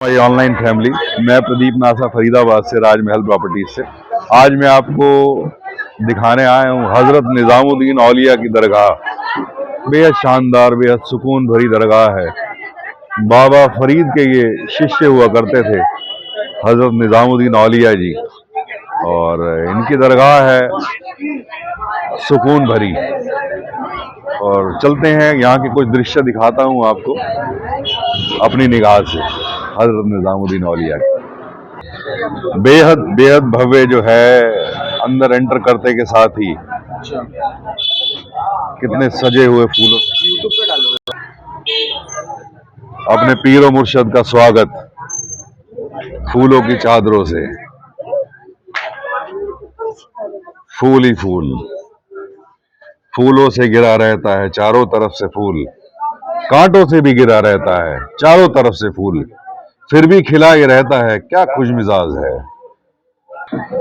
हमारी online family. मैं Pradeep NASA Faridabad से, राजमहल प्रॉपर्टीज से। आज मैं आपको दिखाने आया हूँ हजरत निजामुद्दीन औलिया की दरगाह। बेहद शानदार, बेहद सुकून भरी दरगाह है। बाबा फरीद के ये शिष्य हुआ करते थे, हजरत निजामुद्दीन औलिया जी, और इनकी दरगाह है सुकून भरी। और चलते हैं, यहाँ के कुछ दृश्य दिखाता हूँ आपको अपनी निगाह से। हजरत निजामुद्दीन औलिया बेहद बेहद भव्य जो है, अंदर एंटर करते के साथ ही कितने सजे हुए फूलों, अपने पीरो मुर्शद का स्वागत फूलों की चादरों से। फूल ही फूल, फूलों से घिरा रहता है चारों तरफ से फूल, कांटों से भी घिरा रहता है चारों तरफ से फूल, फिर भी खिला ये रहता है, क्या खुशमिजाज है।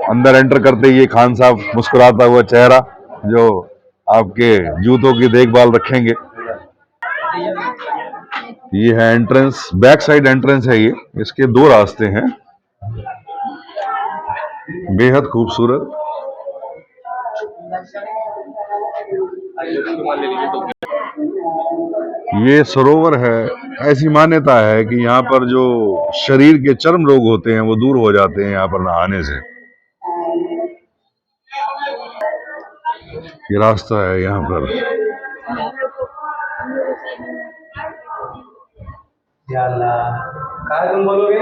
अंदर एंटर करते ही खान साहब मुस्कुराता हुआ चेहरा, जो आपके जूतों की देखभाल रखेंगे। ये है एंट्रेंस, बैक साइड एंट्रेंस है ये। इसके दो रास्ते हैं, बेहद खूबसूरत। ये सरोवर है। ऐसी मान्यता है कि यहाँ पर जो शरीर के चर्म रोग होते हैं वो दूर हो जाते हैं यहाँ पर नहाने से। ये रास्ता है यहाँ पर। तुम बोलोगे?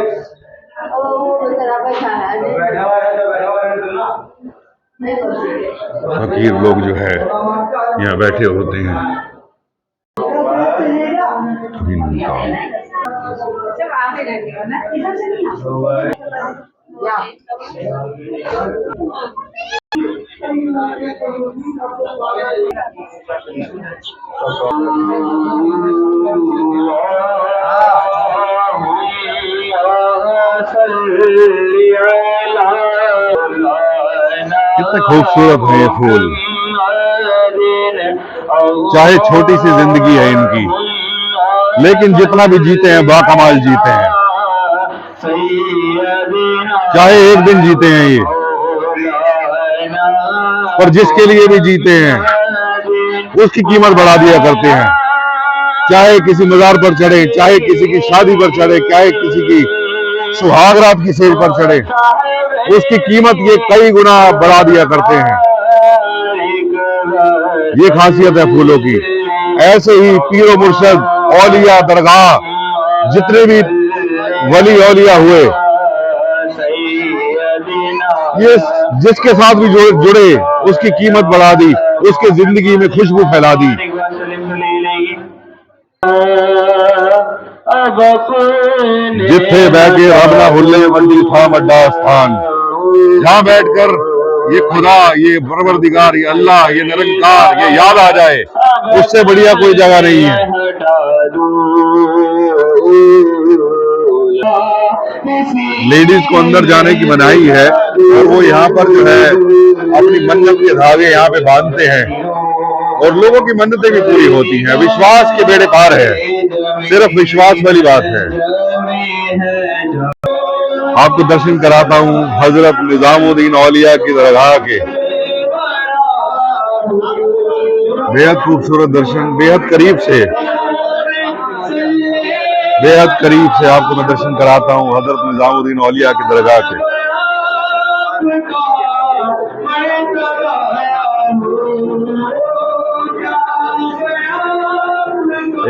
फकीर लोग जो है यहाँ बैठे होते हैं। कितने खूबसूरत है ये फूल। चाहे छोटी सी जिंदगी है इनकी, लेकिन जितना भी जीते हैं बाकमाल जीते हैं। चाहे एक दिन जीते हैं ये, पर जिसके लिए भी जीते हैं उसकी कीमत बढ़ा दिया करते हैं। चाहे किसी मजार पर चढ़े, चाहे किसी की शादी पर चढ़े, चाहे किसी की सुहागरात की सेज पर चढ़े, उसकी कीमत ये कई गुना बढ़ा दिया करते हैं। ये खासियत है फूलों की। ऐसे ही पीरो मुर्शद औलिया दरगाह, जितने भी वली औलिया हुए, ये जिसके साथ भी जुड़े उसकी कीमत बढ़ा दी, उसके जिंदगी में खुशबू फैला दी। जिथे बैठे रब ना हुल्ले मंडी था मड्डा स्थान, जहाँ बैठकर ये खुदा, ये परवरदिगार, ये अल्लाह, ये निरंकार, ये याद आ जाए, उससे बढ़िया कोई जगह नहीं है। लेडीज को अंदर जाने की मनाही है, और वो यहाँ पर जो है अपनी मन्नत के धागे यहाँ पे बांधते हैं, और लोगों की मन्नतें भी पूरी होती हैं। विश्वास के बेड़े पार है, सिर्फ विश्वास वाली बात है। आपको दर्शन कराता हूँ हजरत निजामुद्दीन औलिया की दरगाह के। बेहद खूबसूरत दर्शन, बेहद करीब से आपको मैं दर्शन कराता हूँ हजरत निजामुद्दीन औलिया की दरगाह के।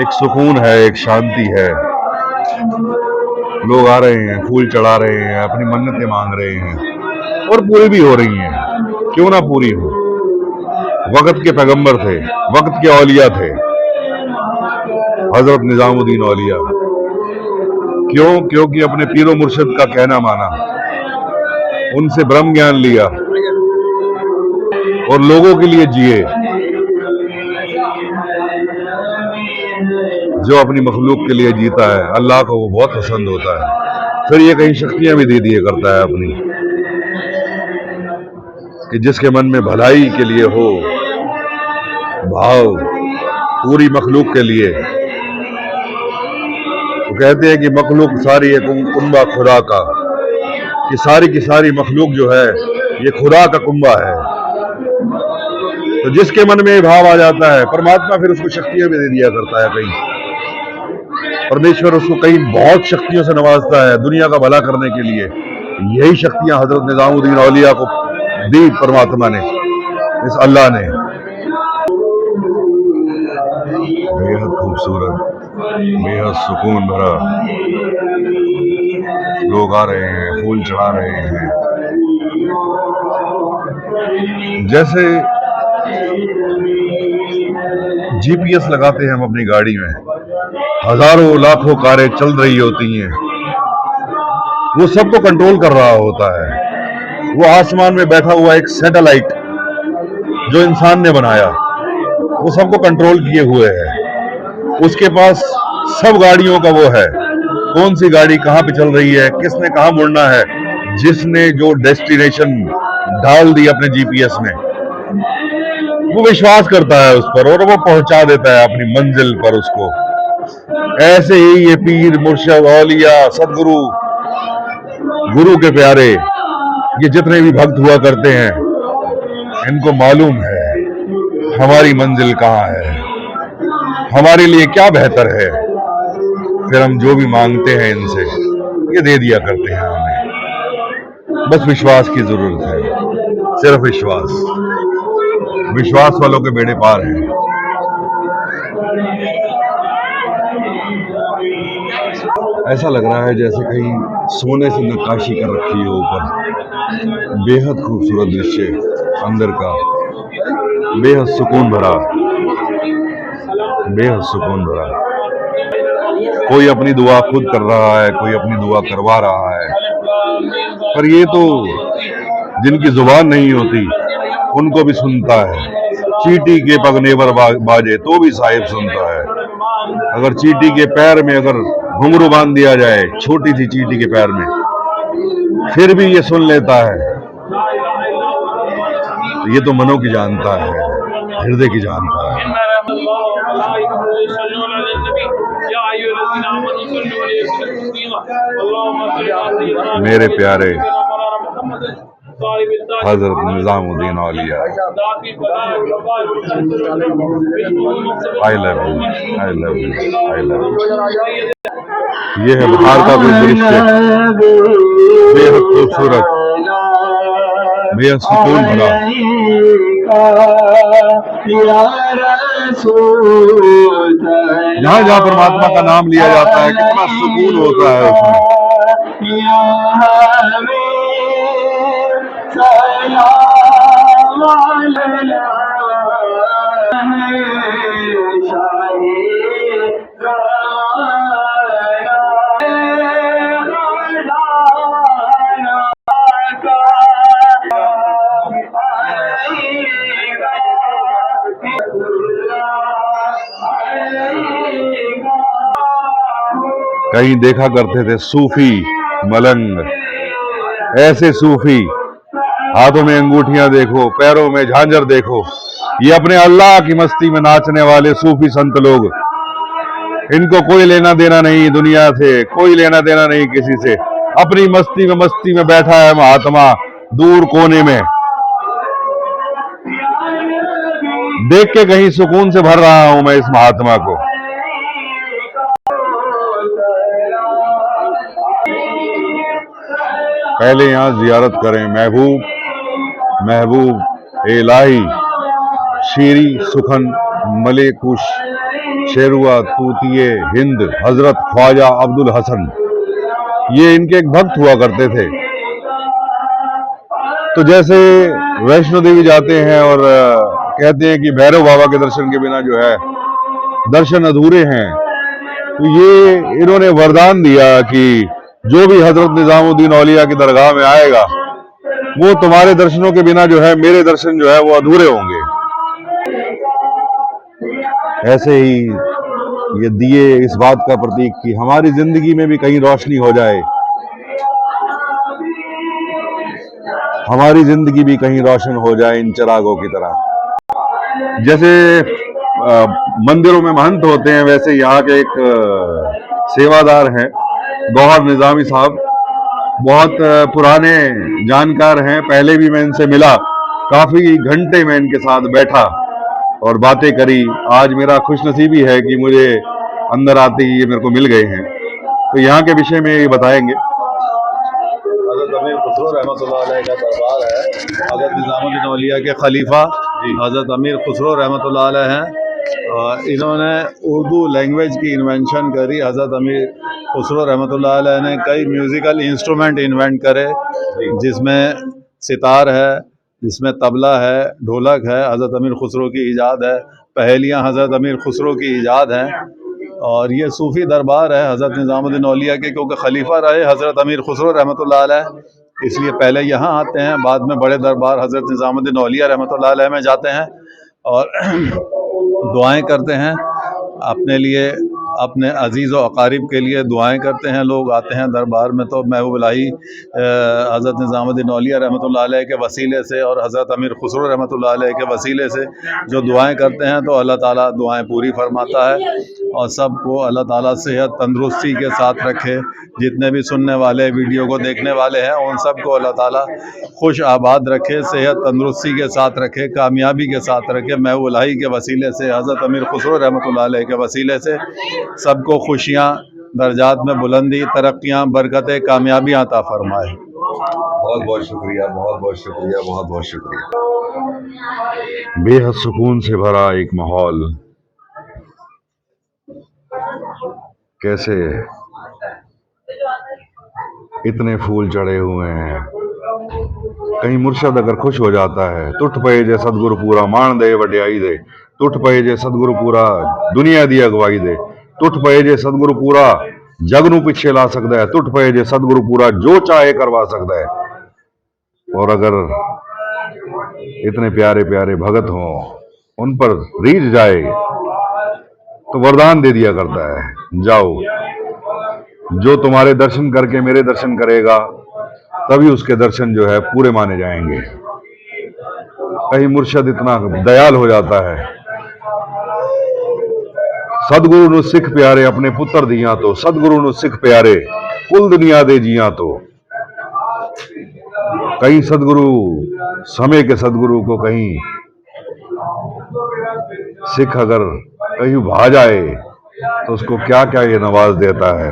एक सुकून है, एक शांति है। लोग आ रहे हैं, फूल चढ़ा रहे हैं, अपनी मन्नतें मांग रहे हैं, और पूरी भी हो रही हैं। क्यों ना पूरी हो। वक्त के पैगंबर थे, वक्त के औलिया थे हजरत निजामुद्दीन औलिया। क्यों? क्योंकि अपने पीरो मुर्शिद का कहना माना, उनसे ब्रह्म ज्ञान लिया और लोगों के लिए जिए। जो अपनी मखलूक के लिए जीता है, अल्लाह को वो बहुत पसंद होता है। फिर ये कई शक्तियां भी दे दिए करता है अपनी, कि जिसके मन में भलाई के लिए हो भाव, पूरी मखलूक के लिए, कहते हैं कि मखलूक सारी है कुंबा खुदा का, कि सारी की सारी मखलूक जो है ये खुदा का कुंबा है। तो जिसके मन में भाव आ जाता है, परमात्मा फिर उसको शक्तियां भी दे दिया करता है। कहीं परमेश्वर उसको कई बहुत शक्तियों से नवाजता है दुनिया का भला करने के लिए। यही शक्तियां हजरत निजामुद्दीन औलिया को दी परमात्मा ने, इस अल्लाह ने। बेहद खूबसूरत, बेहद सुकून भरा, लोग आ रहे हैं, फूल चढ़ा रहे हैं। जैसे जीपीएस लगाते हैं हम अपनी गाड़ी में, हजारों लाखों कारें चल रही होती हैं, वो सबको कंट्रोल कर रहा होता है। वो आसमान में बैठा हुआ एक सैटेलाइट जो इंसान ने बनाया, वो सबको कंट्रोल किए हुए है। उसके पास सब गाड़ियों का वो है, कौन सी गाड़ी कहां पे चल रही है, किसने कहां मुड़ना है, जिसने जो डेस्टिनेशन डाल दी अपने जीपीएस में, वो विश्वास करता है उस पर और वो पहुंचा देता है अपनी मंजिल पर उसको। ऐसे ही ये पीर, मुर्शिद, औलिया, सदगुरु, गुरु के प्यारे, ये जितने भी भक्त हुआ करते हैं, इनको मालूम है हमारी मंजिल कहाँ है, हमारे लिए क्या बेहतर है। फिर हम जो भी मांगते हैं इनसे, ये दे दिया करते हैं हमें। बस विश्वास की जरूरत है, सिर्फ विश्वास। विश्वास वालों के बेड़े पार हैं। ऐसा लग रहा है जैसे कहीं सोने से नक्काशी कर रखी है ऊपर। बेहद खूबसूरत दृश्य अंदर का, बेहद सुकून भरा, बेहद सुकून भरा। कोई अपनी दुआ खुद कर रहा है, कोई अपनी दुआ करवा रहा है, पर ये तो जिनकी जुबान नहीं होती उनको भी सुनता है। चींटी के पगने पर बाजे तो भी साहिब सुनता है। अगर चींटी के पैर में अगर घुंघरू बांध दिया जाए, छोटी सी चींटी के पैर में, फिर भी ये सुन लेता है। ये तो मनों की जानता है, हृदय की जानता है। मेरे प्यारे हजरत Nizamuddin Auliya, I love you, I love you, I love you. ये है बाहर का कोई दृश्य, बेहद खूबसूरत, बेहद सुकून भरा। जहाँ जहाँ परमात्मा का नाम लिया जाता है, कितना सुकून होता है उसमें। कहीं देखा करते थे सूफी मलंग, ऐसे सूफी, हाथों में अंगूठियां देखो, पैरों में झांझर देखो, ये अपने अल्लाह की मस्ती में नाचने वाले सूफी संत लोग। इनको कोई लेना देना नहीं दुनिया से, कोई लेना देना नहीं किसी से। अपनी मस्ती में बैठा है महात्मा दूर कोने में, देख के कहीं सुकून से भर रहा हूं मैं इस महात्मा को। पहले यहां जियारत करें महबूब, महबूब इलाही, शीरी सुखन मले कुश शेरुआ तूतिये हिंद हजरत ख्वाजा अब्दुल हसन, ये इनके एक भक्त हुआ करते थे। तो जैसे वैष्णो देवी जाते हैं और कहते हैं कि भैरव बाबा के दर्शन के बिना जो है दर्शन अधूरे हैं, तो ये इन्होंने वरदान दिया कि जो भी हजरत निजामुद्दीन औलिया की दरगाह में आएगा, वो तुम्हारे दर्शनों के बिना जो है मेरे दर्शन जो है वो अधूरे होंगे। ऐसे ही ये दिए इस बात का प्रतीक कि हमारी जिंदगी में भी कहीं रोशनी हो जाए, हमारी जिंदगी भी कहीं रोशन हो जाए इन चिरागों की तरह। जैसे मंदिरों में महंत होते हैं, वैसे यहाँ के एक सेवादार हैं। गौहर निज़ामी साहब बहुत पुराने जानकार हैं, पहले भी मैं इनसे मिला, काफ़ी घंटे मैं इनके साथ बैठा और बातें करी। आज मेरा खुशनसीबी है कि मुझे अंदर आते ही ये मेरे को मिल गए हैं, तो यहाँ के विषय में ये बताएंगे। हज़रत अमीर खुसरो रहमतुल्लाह अलैह का दरबार है। हज़रत निज़ामुद्दीन औलिया के खलीफा हज़रत अमीर खुसरो रहमतुल्लाह अलैह हैं। इन्होंने उर्दू लैंग्वेज की इन्वेंशन करी। हज़रत अमीर खुसरो रहमतुल्लाह अलैह ने कई म्यूज़िकल इंस्ट्रूमेंट इन्वेंट करे, जिसमें सितार है, जिसमें तबला है, ढोलक है, हज़रत अमीर खुसरो की ईजाद है। पहेलियाँ हज़रत अमीर खुसरो की ईजाद हैं। और ये सूफ़ी दरबार है हज़रत निज़ामुद्दीन औलिया के, क्योंकि खलीफा रहे हज़रत अमीर खुसरो रहमतुल्लाह अलैह, इसलिए पहले यहाँ आते हैं, बाद में बड़े दरबार हज़रत निज़ामुद्दीन औलिया रहमतुल्लाह अलैह में जाते हैं और दुआएं करते हैं अपने लिए, अपने अजीज़ व अकारिब के लिए दुआएं करते हैं। लोग आते हैं दरबार में तो महबूब इलाही हज़रत निज़ामुद्दीन औलिया रहमतुल्लाह अलैह के वसीले से और हज़रत अमीर खुसरो रहमतुल्लाह अलैह के वसीले से जो दुआएं करते हैं तो अल्लाह ताला दुआएं पूरी फरमाता है और सबको अल्लाह ताला सेहत तंदुरुस्ती के साथ रखे। जितने भी सुनने वाले, वीडियो को देखने वाले हैं, उन सबको अल्लाह ताला खुश आबाद रखे, सेहत तंदुरुस्ती के साथ रखे, कामयाबी के साथ रखे। महबूब इलाही के वसीले से, हज़रत अमीर खुसरो रहमतुल्लाह अलैह के वसीले से सबको खुशियाँ, दर्जात में बुलंदी, तरक्कियाँ, बरकतें, कामयाबियाँ अता फरमाए। बहुत बहुत शुक्रिया, बहुत बहुत शुक्रिया, बहुत बहुत शुक्रिया। बेहद सुकून से भरा एक माहौल। कैसे इतने फूल चढ़े हुए हैं। कहीं मुर्शद अगर खुश हो जाता है, टुट पए जे सदगुरु पूरा मान दे वड्याई दे, टुट पए जे सदगुरु पूरा दुनिया दी अगवाई दे, टुट पए जे सदगुरु पूरा जग नूं पिछे ला सकता है, टुट पए जे सदगुरु पूरा जो चाहे करवा सकता है। और अगर इतने प्यारे प्यारे भगत हों, उन पर रीझ जाए तो वरदान दे दिया करता है, जाओ जो तुम्हारे दर्शन करके मेरे दर्शन करेगा, तभी उसके दर्शन जो है पूरे माने जाएंगे। कहीं मुर्शद इतना दयाल हो जाता है। सदगुरु नु सिख प्यारे अपने पुत्र दिया तो, सदगुरु नु सिख प्यारे कुल दुनिया दे जिया तो। कहीं सदगुरु, समय के सदगुरु को कहीं सिख अगर कहीं भा जाए तो उसको क्या क्या ये नवाज देता है।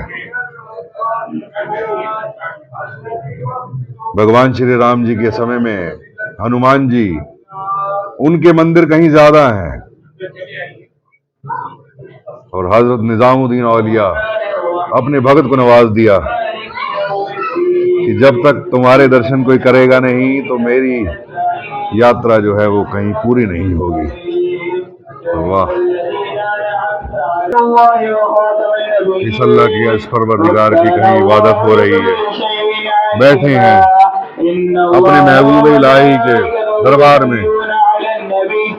भगवान श्री राम जी के समय में हनुमान जी, उनके मंदिर कहीं ज्यादा हैं। और हजरत निजामुद्दीन औलिया अपने भगत को नवाज दिया कि जब तक तुम्हारे दर्शन कोई करेगा नहीं तो मेरी यात्रा जो है वो कहीं पूरी नहीं होगी। वाह, इस अल्लाह की, इस परवरदिगार की कहीं इबादत हो रही है। बैठे हैं अपने महबूब इलाही के दरबार में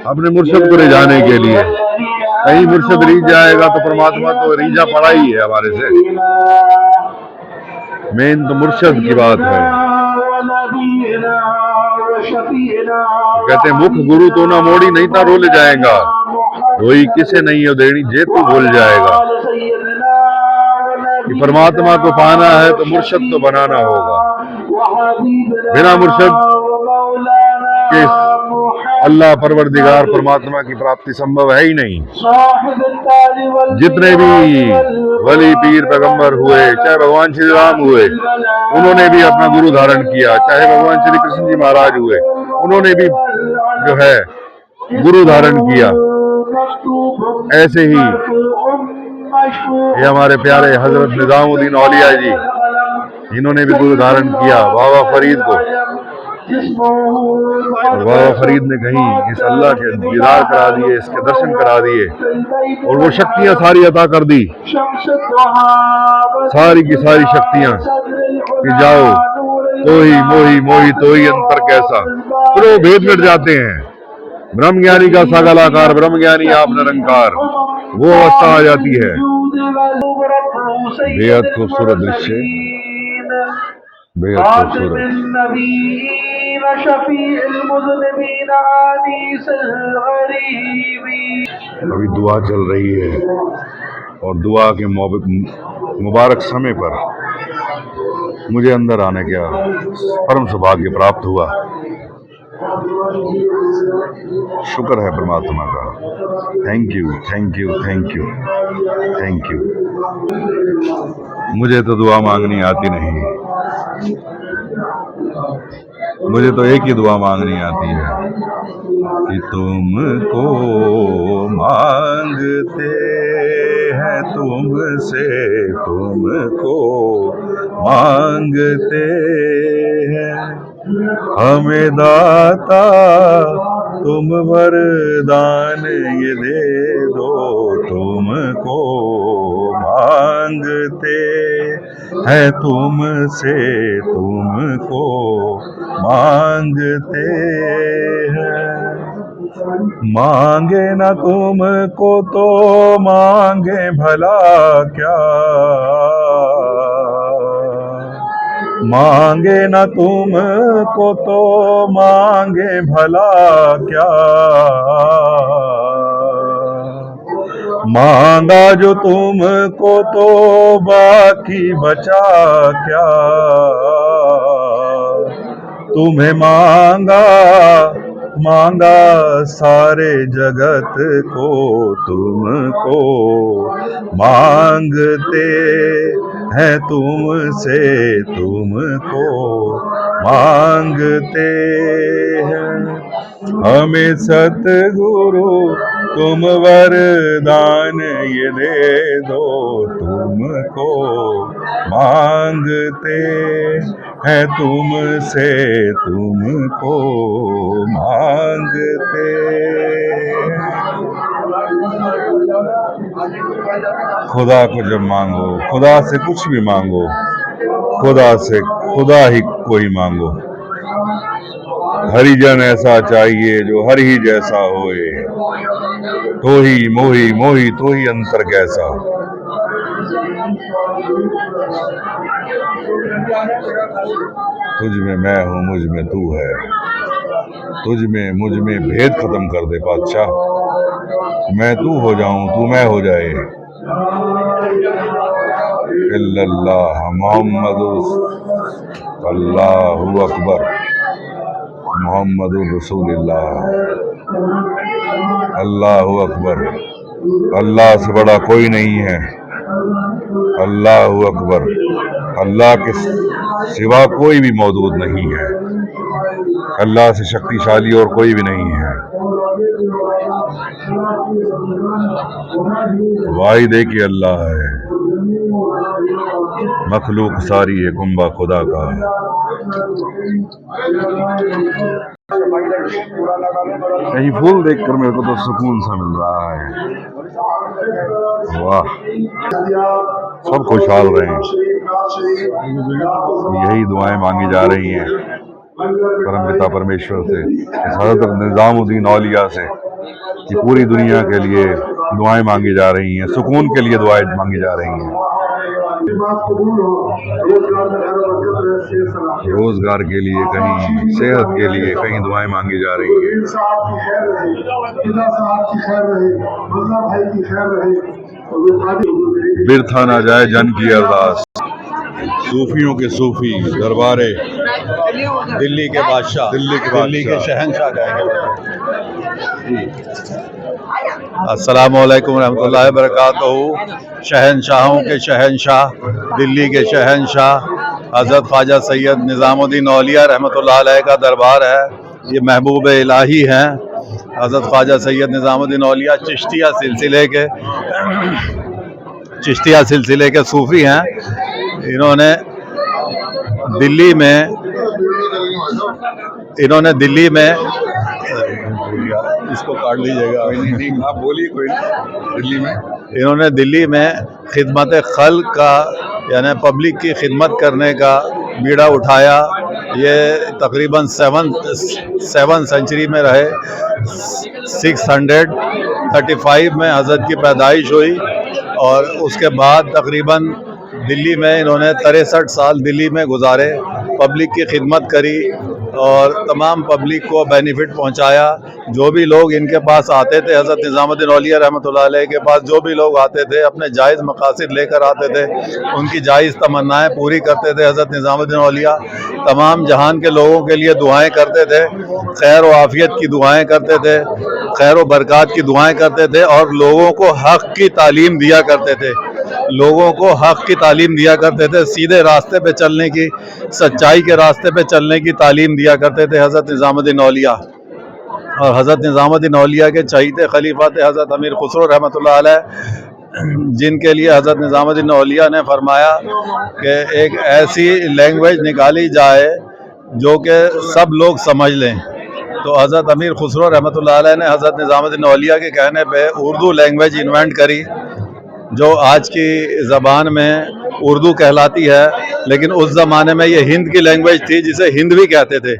अपने मुर्शद को ले जाने के लिए। कहीं मुर्शद रीझ जाएगा तो परमात्मा तो रीझा पड़ा ही है हमारे से। मेन तो मुर्शद की बात है। कहते मुख गुरु तो ना मोड़ी नहीं था रोले जाएगा, रोई किसे नहीं हो देनी जे तू भूल जाएगा। कि परमात्मा को पाना है तो मुर्शद तो बनाना होगा। बिना मुर्शद के अल्लाह परवरदिगार परमात्मा की प्राप्ति संभव है ही नहीं। जितने भी वली पीर पैगंबर हुए, चाहे भगवान श्री राम हुए, उन्होंने भी अपना गुरु धारण किया। चाहे भगवान श्री कृष्ण जी महाराज हुए, उन्होंने भी जो है गुरु धारण किया। ऐसे ही ये हमारे प्यारे हजरत निजामुद्दीन औलिया जी, इन्होंने भी गुरु धारण किया बाबा फरीद को। और बाबा फरीद ने कहीं इस अल्लाह के दीदार करा दिए, इसके दर्शन करा दिए और वो शक्तियां सारी अता कर दी, सारी की सारी शक्तियां कि जाओ तोही मोही मोही तोही अंतर कैसा। फिर वो भेद मिट जाते हैं। ब्रह्म ज्ञानी का सागलाकार, ब्रह्म ज्ञानी आप निरंकार, वो अवस्था आ जाती है। बेहद खूबसूरत दृश्य, बेहद खूबसूरत। अभी दुआ चल रही है और दुआ के मुबारक समय पर मुझे अंदर आने का परम सौभाग्य प्राप्त हुआ। शुक्र है परमात्मा का। Thank you, thank you, thank you, thank you. मुझे तो दुआ मांगनी आती नहीं, मुझे तो एक ही दुआ मांगनी आती है कि तुमको मांगते हैं तुमसे, तुमको मांगते हैं। हमें दाता तुम वरदान ये दे दो, तुमको मांगते हैं तुमसे, तुमको मांगते हैं। मांगे न तुमको तो मांगे भला क्या, मांगे न तुमको तो मांगे भला क्या। मांगा जो तुमको तो बाकी बचा क्या। तुम्हें मांगा सारे जगत को, तुमको मांगते हैं तुमसे, तुमको मांगते हैं। हमें सतगुरु तुम वरदान ये दे दो, तुमको मांगते हैं तुमसे, तुमको मांगते। खुदा को जब मांगो, खुदा से कुछ भी मांगो, खुदा से खुदा ही कोई मांगो। हरिजन ऐसा चाहिए जो हर ही जैसा होए, तो ही मोही मोही तो ही अंतर कैसा। तुझ में मैं हूँ मुझ में तू है, तुझ में मुझ में भेद खत्म कर दे बादशाह। मैं तू हो जाऊं तू मैं हो जाए। इल्लल्लाह मुहम्मदुर अल्लाहु अकबर, मुहम्मदुर रसूलुल्लाह, अल्लाहु अकबर। अल्लाह से बड़ा कोई नहीं है। अल्लाहु अकबर। अल्लाह के सिवा कोई भी मौजूद नहीं है। अल्लाह से शक्तिशाली और कोई भी नहीं है। वाहिद एक ही अल्लाह है, मखलूक सारी है कुंबा खुदा का है। यही फूल देखकर मेरे को तो सुकून सा मिल रहा है। वाह, सब खुशहाल रहे। यही दुआएं मांगी जा रही हैं परम पिता परमेश्वर से, इस हज़रत निज़ामुद्दीन औलिया से, कि पूरी दुनिया के लिए दुआएं मांगी जा रही हैं, सुकून के लिए दुआएं मांगी जा रही हैं। रोजगार के लिए कहीं, सेहत के लिए कहीं दुआएं मांगी जा रही हैं। बिरथा ना जाए जन की अरदास। सूफियों के सूफी दरबारे दिल्ली के बादशाह, दिल्ली के शहंशाह कहेंगे। अस्सलामु अलैकुम रहमतुल्लाहि व बरकातहू। शहंशाहों के शहंशाह, दिल्ली के शहंशाह हज़रत ख्वाजा सैयद निज़ामुद्दीन औलिया रहमतुल्लाह अलैह का दरबार है। ये महबूब इलाही हैं हज़रत ख्वाजा सैयद निज़ामुद्दीन औलिया। चिश्तिया सिलसिले के सूफ़ी हैं। इन्होंने दिल्ली में इसको काट लीजिएगा, आप बोलिए कोई दिल्ली में। इन्होंने दिल्ली में खिदमत खल्क का, यानी पब्लिक की खिदमत करने का बीड़ा उठाया। ये तकरीबन 7th सेंचुरी में रहे। 635 में हज़रत की पैदाइश हुई और उसके बाद तकरीबन दिल्ली में इन्होंने 63 साल दिल्ली में गुजारे, पब्लिक की खिदमत करी और तमाम पब्लिक को बेनिफिट पहुंचाया। जो भी लोग इनके पास आते थे, हज़रत निज़ामुद्दीन औलिया रहमतुल्लाह अलैह के पास जो भी लोग आते थे अपने जायज़ मकासद लेकर आते थे, उनकी जायज़ तमन्नाएं पूरी करते थे। हज़रत निज़ामुद्दीन औलिया तमाम जहान के लोगों के लिए दुआएं करते थे, खैर व आफियत की दुआएं करते थे, खैर व बरक़ात की दुआएं करते थे और लोगों को हक़ की तालीम दिया करते थे। लोगों को हक़ की तालीम दिया करते थे, सीधे रास्ते पे चलने की, सच्चाई के रास्ते पे चलने की तालीम दिया करते थे हज़रत निज़ामुद्दीन औलिया। और हज़रत निज़ामुद्दीन औलिया के चहीते खलीफा थे हज़रत अमीर खुसरो रहमतुल्लाह अलैह, जिनके लिए हज़रत निज़ामुद्दीन औलिया ने फरमाया कि एक ऐसी लैंग्वेज निकाली जाए जो कि सब लोग समझ लें। तो हज़रत अमीर खुसरो रहमतुल्लाह अलैह ने हज़रत निज़ामुद्दीन औलिया के कहने पे उर्दू लैंग्वेज इन्वेंट करी, जो आज की ज़बान में उर्दू कहलाती है, लेकिन उस ज़माने में ये हिंद की लैंग्वेज थी जिसे हिंद भी कहते थे,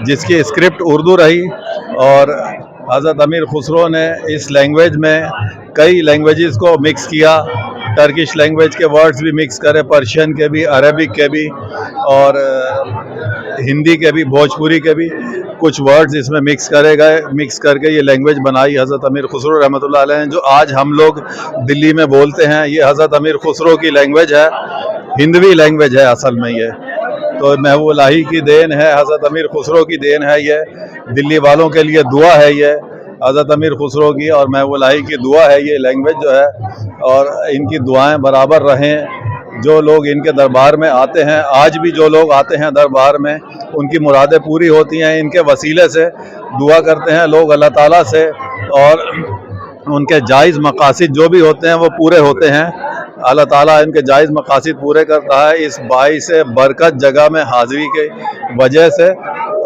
जिसकी स्क्रिप्ट उर्दू रही। और हज़रत अमीर खुसरो ने इस लैंग्वेज में कई लैंग्वेजेस को मिक्स किया, टर्किश लैंग्वेज के वर्ड्स भी मिक्स करे, पर्शियन के भी, अरबिक के भी और हिंदी के भी, भोजपुरी के भी कुछ वर्ड्स इसमें मिक्स करे गए। मिक्स करके ये लैंग्वेज बनाई हज़रत अमीर खुसरो रहमतुल्लाह अलैह ने। जो आज हम लोग दिल्ली में बोलते हैं, ये हज़रत अमीर खुसरो की लैंग्वेज है, हिंदवी लैंग्वेज है असल में ये। तो महबूब इलाही की देन है, हज़रत अमीर खुसरो की देन है ये। दिल्ली वालों के लिए दुआ है ये हज़रत अमीर खुसरो की, और महबूब इलाही की दुआ है ये लैंग्वेज जो है, और इनकी दुआएं बराबर रहें। जो लोग इनके दरबार में आते हैं, आज भी जो लोग आते हैं दरबार में, उनकी मुरादें पूरी होती हैं इनके वसीले से। दुआ करते हैं लोग अल्लाह ताला से, और उनके जायज़ मकासद जो भी होते हैं वो पूरे होते हैं। अल्लाह ताला इनके जायज़ मकासद पूरे करता है इस बाइस बरकत जगह में हाज़िरी के वजह से,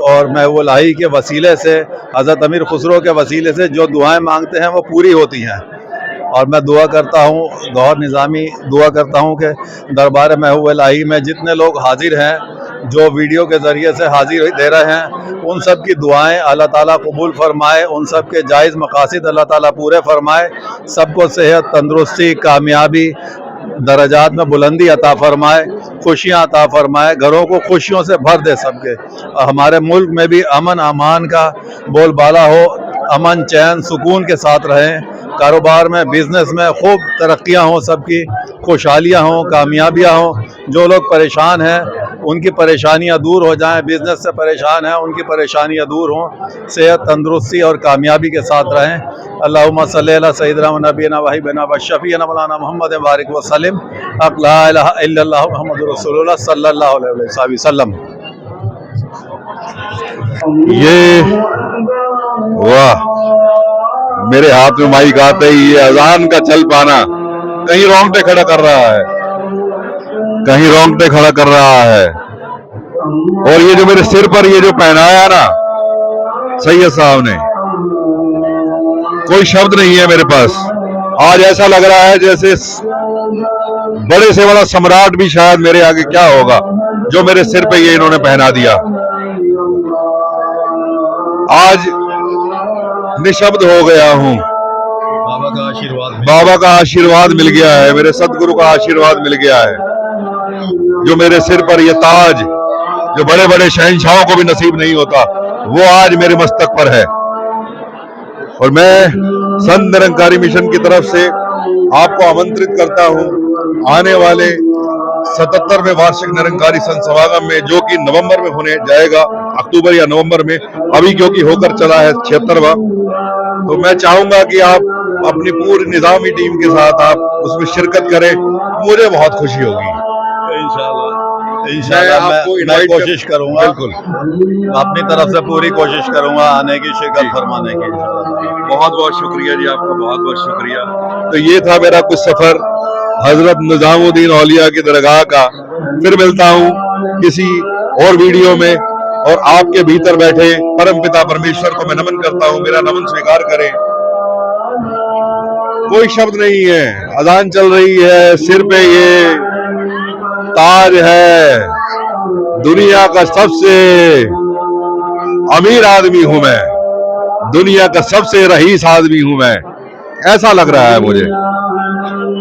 और महबूब इलाही के वसीले से, हज़रत अमीर खुसरो के वसीले से जो दुआएं मांगते हैं वो पूरी होती हैं। और मैं दुआ करता हूँ, गौहर निज़ामी दुआ करता हूँ कि दरबार महबूब इलाही में जितने लोग हाजिर हैं, जो वीडियो के ज़रिए से हाजिर दे रहे हैं, उन सब की दुआएं अल्लाह ताला कबूल फरमाए, उन सब के जायज़ मकासद अल्लाह ताला पूरे फरमाए, सबको सेहत, तंदुरुस्ती, कामयाबी, दरजात में बुलंदी अता फरमाए, खुशियाँ अता फरमाए, घरों को खुशियों से भर दे सबके। हमारे मुल्क में भी अमन अमान का बोलबाला हो, अमन चैन सुकून के साथ रहें, कारोबार में, बिजनेस में खूब तरक्कियाँ हों, सबकी खुशहालियाँ हों, कामयाबियाँ हों। जो लोग परेशान हैं उनकी परेशानियाँ दूर हो जाएं, बिजनेस से परेशान हैं उनकी परेशानियाँ दूर हों, सेहत, तंदुरुस्ती और कामयाबी के साथ रहें। अल्लाहुम्मा सल्ली अला सय्यिदिना व नबीना व हबीबना व शफीना मौलाना मुहम्मद बारिक व सल्लिम ला इलाहा इल्लल्लाह मुहम्मदुर रसूलुल्लाह सल्लल्लाहु अलैहि वसल्लम। ये वाह, मेरे हाथ में माइक आते ही ये अजान का चल पाना कहीं रोंगटे खड़ा कर रहा है, कहीं रोंगटे खड़ा कर रहा है। और ये जो मेरे सिर पर ये जो पहनाया ना सैयद साहब ने, कोई शब्द नहीं है मेरे पास। आज ऐसा लग रहा है जैसे बड़े से बड़ा सम्राट भी शायद मेरे आगे क्या होगा, जो मेरे सिर पे ये इन्होंने पहना दिया। आज निशब्द हो गया हूँ। बाबा का आशीर्वाद मिल गया है, मेरे सदगुरु का आशीर्वाद मिल गया है। जो मेरे सिर पर ये ताज, जो बड़े बड़े शहंशाहों को भी नसीब नहीं होता, वो आज मेरे मस्तक पर है। और मैं संत निरंकारी मिशन की तरफ से आपको आमंत्रित करता हूं आने वाले 77वें वार्षिक निरंकारी संत समागम में, जो कि नवंबर में होने जाएगा, अक्टूबर या नवंबर में, अभी क्योंकि होकर चला है 76वां। तो मैं चाहूंगा कि आप अपनी पूरी निजामी टीम के साथ आप उसमें शिरकत करें, मुझे बहुत खुशी होगी। इंशाल्लाह मैं कोशिश करूंगा, बिल्कुल अपनी तरफ से पूरी कोशिश करूंगा आने की, शिरकत फरमाने की। बहुत बहुत शुक्रिया जी, आपका बहुत बहुत शुक्रिया। तो ये था मेरा कुछ सफर हजरत निजामुद्दीन औलिया की दरगाह का। फिर मिलता हूँ किसी और वीडियो में, और आपके भीतर बैठे परम पिता परमेश्वर को मैं नमन करता हूँ, मेरा नमन स्वीकार करें। कोई शब्द नहीं है, अजान चल रही है, सिर पे ये ताज है, दुनिया का सबसे अमीर आदमी हूं मैं, दुनिया का सबसे रईस आदमी हूं मैं, ऐसा लग रहा है मुझे,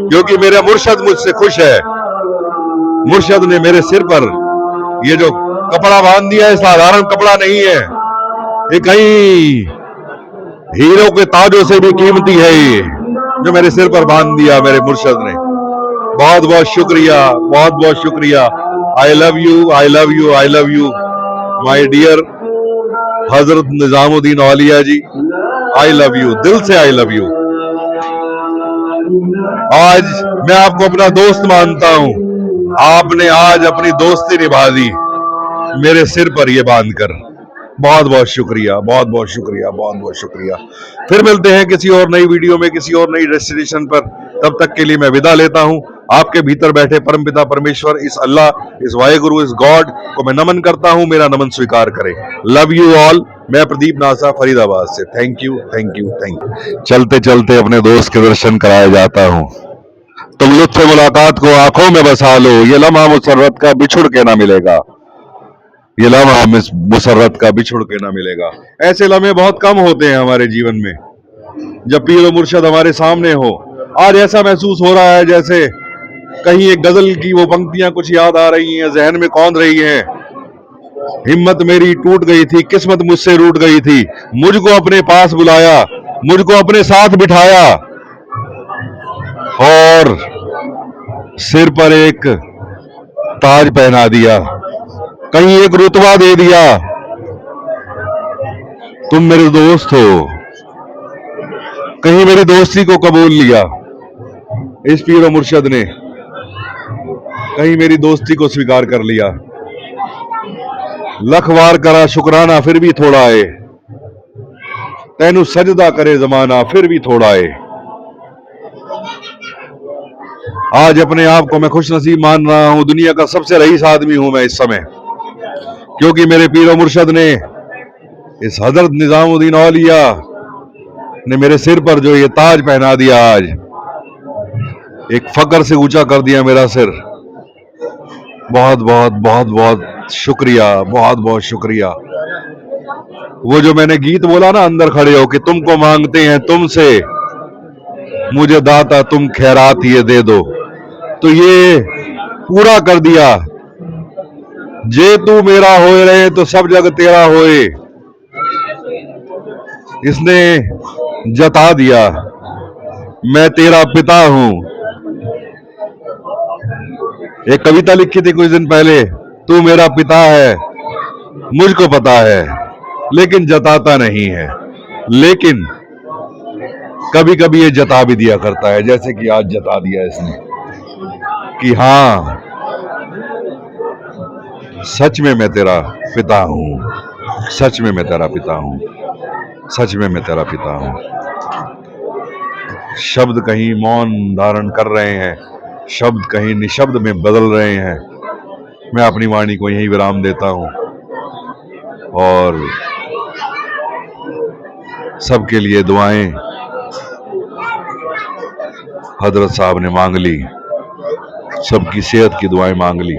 क्योंकि मेरा मुर्शद मुझसे खुश है। मुर्शद ने मेरे सिर पर ये जो कपड़ा बांध दिया है साधारण कपड़ा नहीं है, ये कई हीरो के ताजों से भी कीमती है ये जो मेरे सिर पर बांध दिया मेरे मुर्शद ने। बहुत बहुत शुक्रिया, बहुत बहुत शुक्रिया। I love you, I love you, I love you my dear Hazrat Nizamuddin Auliya ji, I love you, दिल से आई लव यू। आज मैं आपको अपना दोस्त मानता हूं, आपने आज अपनी दोस्ती निभा दी मेरे सिर पर ये बांधकर। बहुत बहुत शुक्रिया, बहुत बहुत शुक्रिया, बहुत बहुत शुक्रिया। फिर मिलते हैं किसी और नई वीडियो में, किसी और नई डेस्टिनेशन पर। तब तक के लिए मैं विदा लेता हूं। आपके भीतर बैठे परमपिता परमेश्वर, इस अल्लाह, इस वाहेगुरु, इस गॉड को मैं नमन करता हूं। मेरा नमन स्वीकार करें। Love you all. मैं प्रदीप नासा, फरीदाबाद से। Thank you, thank you, thank you. चलते चलते अपने दोस्त के दर्शन कराए जाता हूं। तुम लुत्फ़ मुलाकात को आंखों में बसा लो, ये लम्हा मुसर्रत का बिछुड़ के ना मिलेगा, ये लम्हा मुसर्रत का बिछुड़ के ना मिलेगा। ऐसे लम्हे बहुत कम होते हैं हमारे जीवन में जब पीर मुर्शद हमारे सामने हो। आज ऐसा महसूस हो रहा है जैसे कहीं एक गजल की वो पंक्तियां कुछ याद आ रही हैं, जहन में कौंध रही हैं। हिम्मत मेरी टूट गई थी, किस्मत मुझसे रूठ गई थी, मुझको अपने पास बुलाया, मुझको अपने साथ बिठाया और सिर पर एक ताज पहना दिया, कहीं एक रुतबा दे दिया। तुम मेरे दोस्त हो, कहीं मेरी दोस्ती को कबूल लिया इस पीर मुर्शद ने, कहीं मेरी दोस्ती को स्वीकार कर लिया। लख वार करा शुक्राना फिर भी थोड़ा है, तैनू सजदा करे जमाना फिर भी थोड़ा है। आज अपने आप को मैं खुश नसीब मान रहा हूं, दुनिया का सबसे रईस आदमी हूं मैं इस समय, क्योंकि मेरे पीर मुर्शद ने, इस हजरत निजामुद्दीन औलिया ने मेरे सिर पर जो ये ताज पहना दिया, आज एक फकर से ऊंचा कर दिया मेरा सिर। बहुत बहुत बहुत बहुत शुक्रिया, बहुत बहुत शुक्रिया। वो जो मैंने गीत बोला ना अंदर खड़े हो कि तुमको मांगते हैं तुमसे, मुझे दाता तुम खैरात ये दे दो, तो ये पूरा कर दिया। जे तू मेरा होए रहे तो सब जग तेरा होए, इसने जता दिया मैं तेरा पिता हूं। एक कविता लिखी थी कुछ दिन पहले, तू मेरा पिता है मुझको पता है लेकिन जताता नहीं है, लेकिन कभी कभी ये जता भी दिया करता है, जैसे कि आज जता दिया इसने कि हां सच में मैं तेरा पिता हूं, सच में मैं तेरा पिता हूं, सच में मैं तेरा पिता हूं। शब्द कहीं मौन धारण कर रहे हैं, शब्द कहीं निशब्द में बदल रहे हैं। मैं अपनी वाणी को यहीं विराम देता हूं और सबके लिए दुआएं हजरत साहब ने मांग ली, सबकी सेहत की दुआएं मांग ली,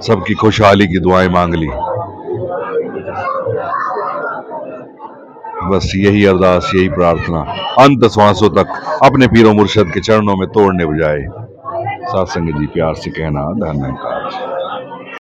सबकी खुशहाली की दुआएं मांग ली। बस यही अरदास, यही प्रार्थना अंत श्वासों तक अपने पीरो मुर्शद के चरणों में तोड़ने बजाय। साथ संगत जी प्यार से कहना धन्यवाद।